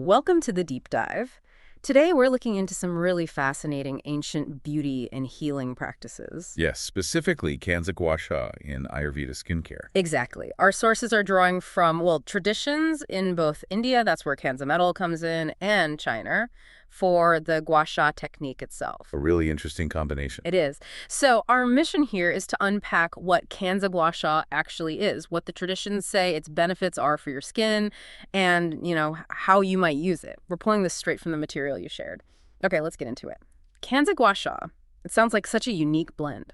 Welcome to the deep dive. Today we're looking into some really fascinating ancient beauty and healing practices. Yes, specifically Kansa Gua Sha in Ayurveda skincare. Exactly. Our sources are drawing from, well, traditions in both India, that's where Kansa metal comes in, and China for the Gua Sha technique itself. A really interesting combination. It is. So our mission here is to unpack what Kansa Gua Sha actually is, what the traditions say its benefits are for your skin, and, how you might use it. We're pulling this straight from the material you shared. Okay, let's get into it. Kansa Gua Sha. It sounds like such a unique blend.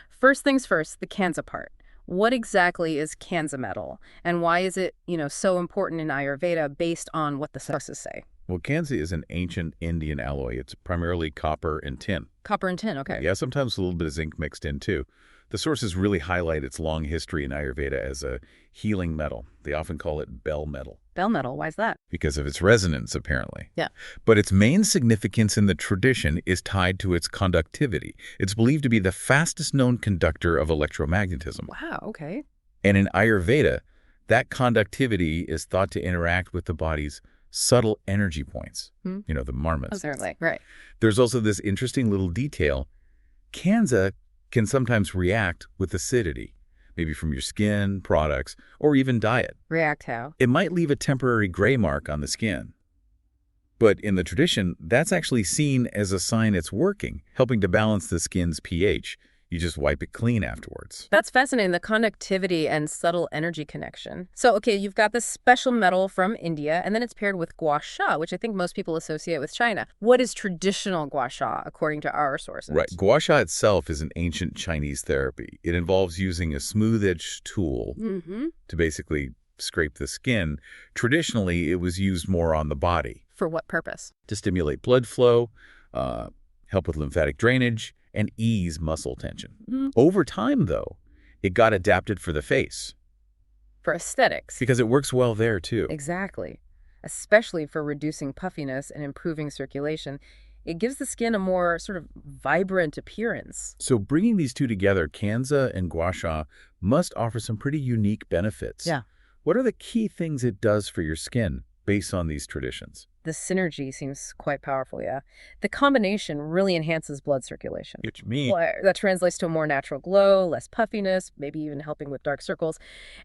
First things first, the Kansa part. What exactly is Kansa metal, and why is it, so important in Ayurveda based on what the sources say? Well, Kansa is an ancient Indian alloy. It's primarily copper and tin. Copper and tin, okay. Yeah, sometimes a little bit of zinc mixed in too. The sources really highlight its long history in Ayurveda as a healing metal. They often call it bell metal. Bell metal, why is that? Because of its resonance, apparently. Yeah. But its main significance in the tradition is tied to its conductivity. It's believed to be the fastest known conductor of electromagnetism. Wow, okay. And in Ayurveda, that conductivity is thought to interact with the body's subtle energy points, the marmas. Oh, certainly, right. There's also this interesting little detail. Kansa can sometimes react with acidity, maybe from your skin, products, or even diet. React how? It might leave a temporary gray mark on the skin. But in the tradition, that's actually seen as a sign it's working, helping to balance the skin's pH. You just wipe it clean afterwards. That's fascinating, the conductivity and subtle energy connection. So, okay, you've got this special metal from India, and then it's paired with Gua Sha, which I think most people associate with China. What is traditional Gua Sha, according to our sources? Right. Gua Sha itself is an ancient Chinese therapy. It involves using a smooth-edged tool to basically scrape the skin. Traditionally, it was used more on the body. For what purpose? To stimulate blood flow, help with lymphatic drainage, and ease muscle tension. Over time, though, it got adapted for the face. For aesthetics. Because it works well there, too. Exactly. Especially for reducing puffiness and improving circulation. It gives the skin a more sort of vibrant appearance. So bringing these two together, Kansa and Gua Sha must offer some pretty unique benefits. Yeah. What are the key things it does for your skin based on these traditions? The synergy seems quite powerful, yeah. The combination really enhances blood circulation. Which means Well, that translates to a more natural glow, less puffiness, maybe even helping with dark circles.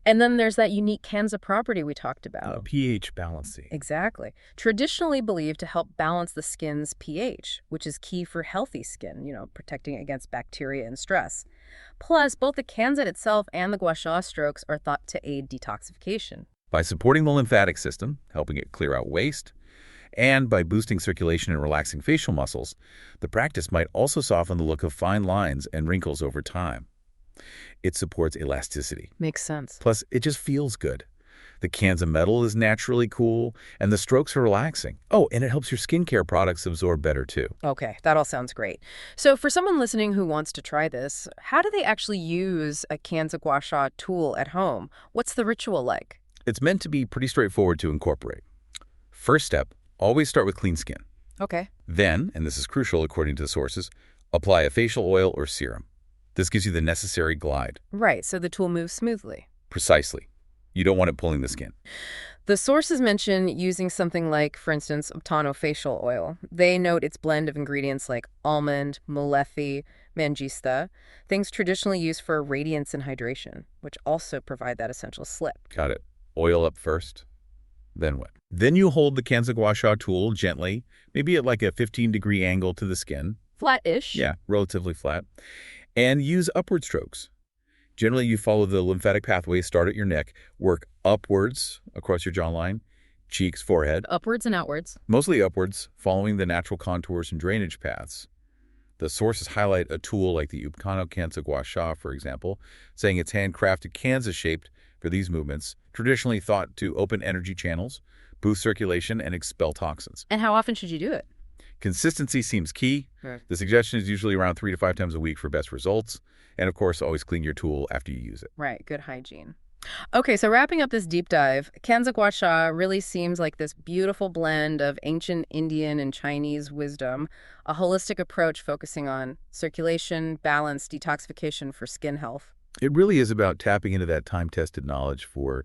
And then there's that unique Kansa property we talked about. pH balancing. Exactly. Traditionally believed to help balance the skin's pH, which is key for healthy skin, protecting against bacteria and stress. Plus, both the Kansa itself and the Gua Sha strokes are thought to aid detoxification. By supporting the lymphatic system, helping it clear out waste, and by boosting circulation and relaxing facial muscles, the practice might also soften the look of fine lines and wrinkles over time. It supports elasticity. Makes sense. Plus, it just feels good. The Kansa metal is naturally cool, and the strokes are relaxing. Oh, and it helps your skincare products absorb better, too. Okay, that all sounds great. So for someone listening who wants to try this, how do they actually use a Kansa Gua Sha tool at home? What's the ritual like? It's meant to be pretty straightforward to incorporate. First step, always start with clean skin. Okay. Then, and this is crucial according to the sources, apply a facial oil or serum. This gives you the necessary glide. Right, so the tool moves smoothly. Precisely. You don't want it pulling the skin. The sources mention using something like, for instance, Optano facial oil. They note its blend of ingredients like almond, mulethi, mangista, things traditionally used for radiance and hydration, which also provide that essential slip. Got it. Oil up first, then what? Then you hold the Kansa Gua Sha tool gently, maybe at like a 15-degree angle to the skin. Flat-ish? Yeah, relatively flat. And use upward strokes. Generally, you follow the lymphatic pathway, start at your neck, work upwards across your jawline, cheeks, forehead. Upwards and outwards. Mostly upwards, following the natural contours and drainage paths. The sources highlight a tool like the Uptano Kansa Gua Sha, for example, saying it's handcrafted Kansa-shaped for these movements, traditionally thought to open energy channels, boost circulation, and expel toxins. And how often should you do it? Consistency seems key. Right. The suggestion is usually around 3 to 5 times a week for best results. And of course, always clean your tool after you use it. Right, good hygiene. Okay, so wrapping up this deep dive, Kansa Gua Sha really seems like this beautiful blend of ancient Indian and Chinese wisdom, a holistic approach focusing on circulation, balance, detoxification for skin health. It really is about tapping into that time-tested knowledge for,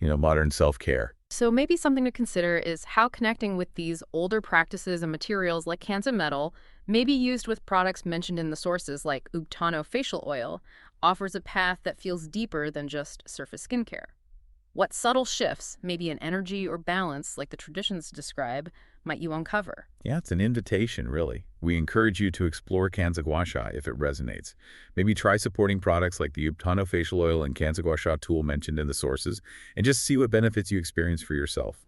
modern self-care. So maybe something to consider is how connecting with these older practices and materials like Kansa metal, maybe used with products mentioned in the sources like Ubtano facial oil, offers a path that feels deeper than just surface skincare. What subtle shifts, maybe in energy or balance, like the traditions describe, might you uncover? Yeah, it's an invitation, really. We encourage you to explore Kansa Gua Sha if it resonates. Maybe try supporting products like the Ubtano facial oil and Kansa Gua Sha tool mentioned in the sources, and just see what benefits you experience for yourself.